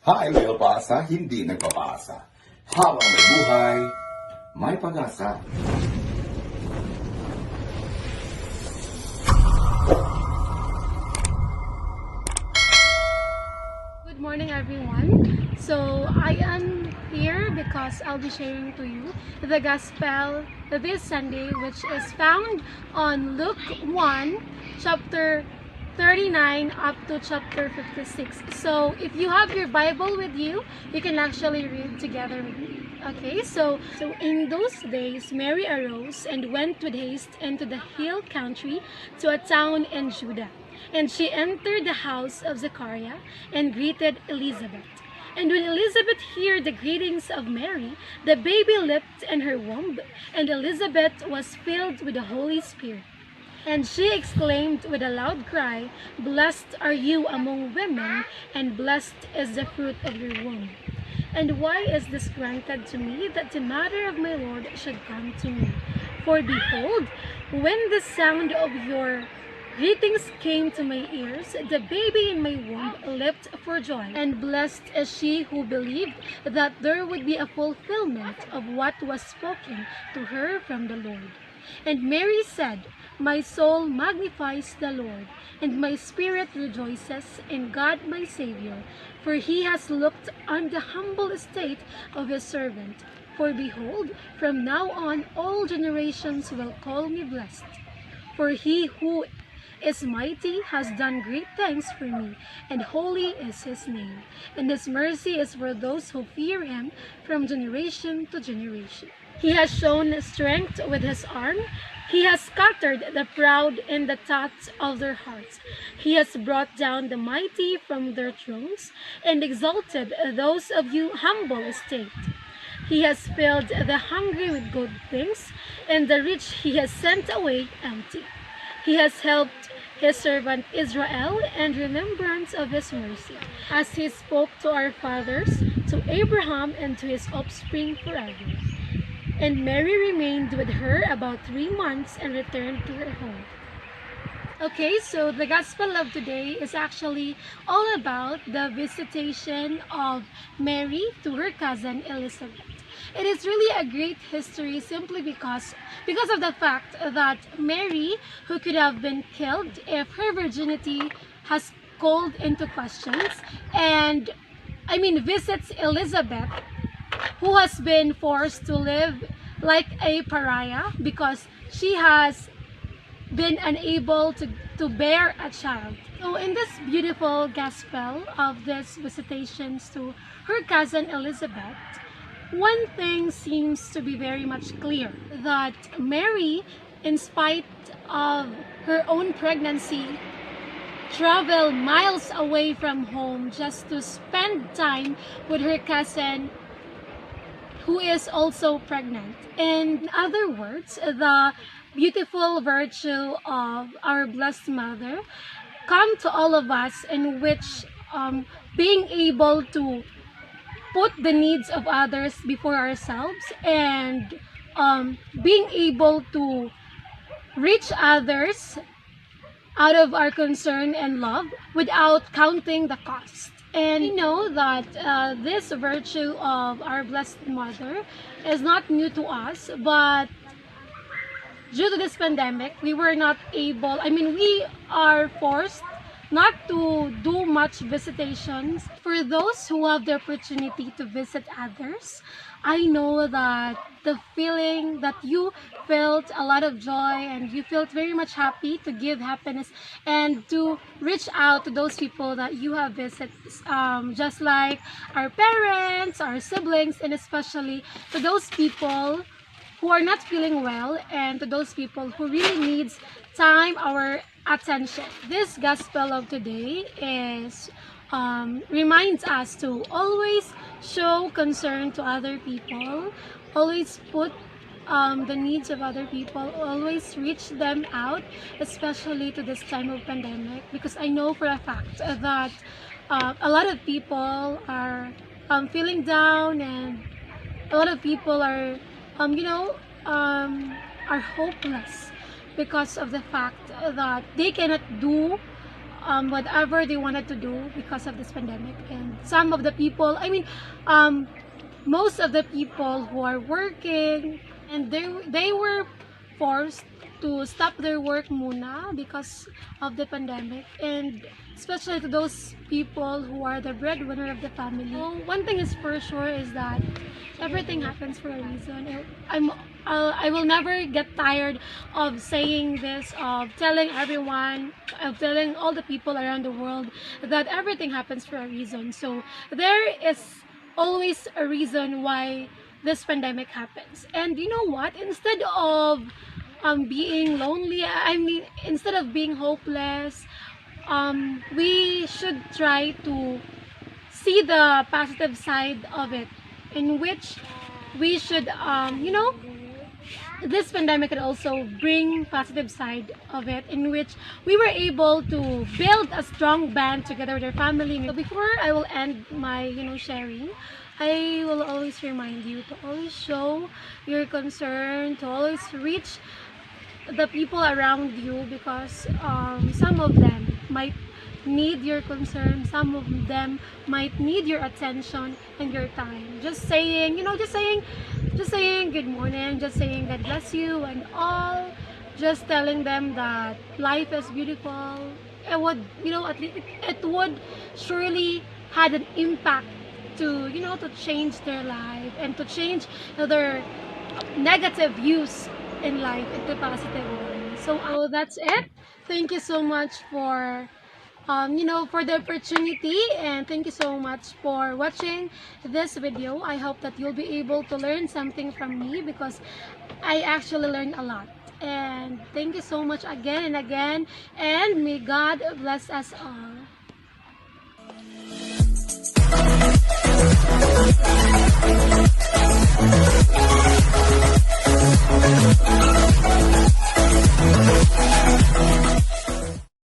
Hay may paasa, hindi nagpapaasa. Habang may buhay, may pag-asa. Good morning, everyone. So, I am here because I'll be sharing to you the Gospel this Sunday, which is found on Luke 1, chapter 39 up to chapter 56. So, if you have your Bible with you, you can actually read together with me. Okay, so in those days, Mary arose and went with haste into the hill country to a town in Judah. And she entered the house of Zechariah and greeted Elizabeth. And when Elizabeth heard the greetings of Mary, the baby leapt in her womb, and Elizabeth was filled with the Holy Spirit. And she exclaimed with a loud cry, "Blessed are you among women, and blessed is the fruit of your womb. And why is this granted to me, that the matter of my Lord should come to me? For behold, when the sound of your greetings came to my ears, the baby in my womb leapt for joy. And blessed is she who believed that there would be a fulfillment of what was spoken to her from the Lord. And Mary said, My soul magnifies the Lord, and my spirit rejoices in God my Savior, for he has looked on the humble estate of his servant. For behold, from now on all generations will call me blessed. For he who is mighty has done great things for me, and holy is his name, and his mercy is for those who fear him from generation to generation. He has shown strength with his arm. He has scattered the proud in the thoughts of their hearts. He has brought down the mighty from their thrones, and exalted those of you humble estate. He has filled the hungry with good things, and the rich he has sent away empty. He has helped his servant Israel in remembrance of his mercy, as he spoke to our fathers, to Abraham, and to his offspring forever. And Mary remained with her about 3 months and returned to her home. Okay, so the Gospel of today is actually all about the visitation of Mary to her cousin Elizabeth. It is really a great history simply because of the fact that Mary, who could have been killed if her virginity has called into questions, and visits Elizabeth, who has been forced to live like a pariah because she has been unable to bear a child. So in this beautiful gospel of these visitations to her cousin Elizabeth, one thing seems to be very much clear, that Mary, in spite of her own pregnancy, traveled miles away from home just to spend time with her cousin who is also pregnant. In other words, the beautiful virtue of our Blessed Mother come to all of us, in which being able to put the needs of others before ourselves, and being able to reach others out of our concern and love without counting the cost. And we know that this virtue of our Blessed Mother is not new to us, but due to this pandemic, we were not able, we are forced not to do much visitations. For those who have the opportunity to visit others, I know that the feeling that you felt a lot of joy, and you felt very much happy to give happiness and to reach out to those people that you have visited, just like our parents, our siblings, and especially to those people who are not feeling well, and to those people who really needs time, our attention. This gospel of today is reminds us to always show concern to other people, always put the needs of other people, always reach them out, especially to this time of pandemic, because I know for a fact that a lot of people are feeling down, and a lot of people are are hopeless because of the fact that they cannot do whatever they wanted to do because of this pandemic. And some of the people, most of the people who are working, and they were forced to stop their work muna because of the pandemic, and especially to those people who are the breadwinner of the family. So one thing is for sure is that everything happens for a reason. I will never get tired of saying this, of telling everyone, of telling all the people around the world that everything happens for a reason. So there is always a reason why this pandemic happens. And you know what? Instead of being lonely, instead of being hopeless, we should try to see the positive side of it, in which we should, this pandemic can also bring positive side of it, in which we were able to build a strong band together with our family. So before I will end my sharing, I will always remind you to always show your concern, to always reach the people around you, because some of them might need your concern, some of them might need your attention and your time. Just saying, just saying good morning, just saying God bless you and all, just telling them that life is beautiful. It would, at least it would surely had an impact to, to change their life and to change their negative views in life into positive one. So that's it. Thank you so much for for the opportunity, and thank you so much for watching this video. I hope that you'll be able to learn something from me, because I actually learned a lot. And thank you so much again and again, and may God bless us all.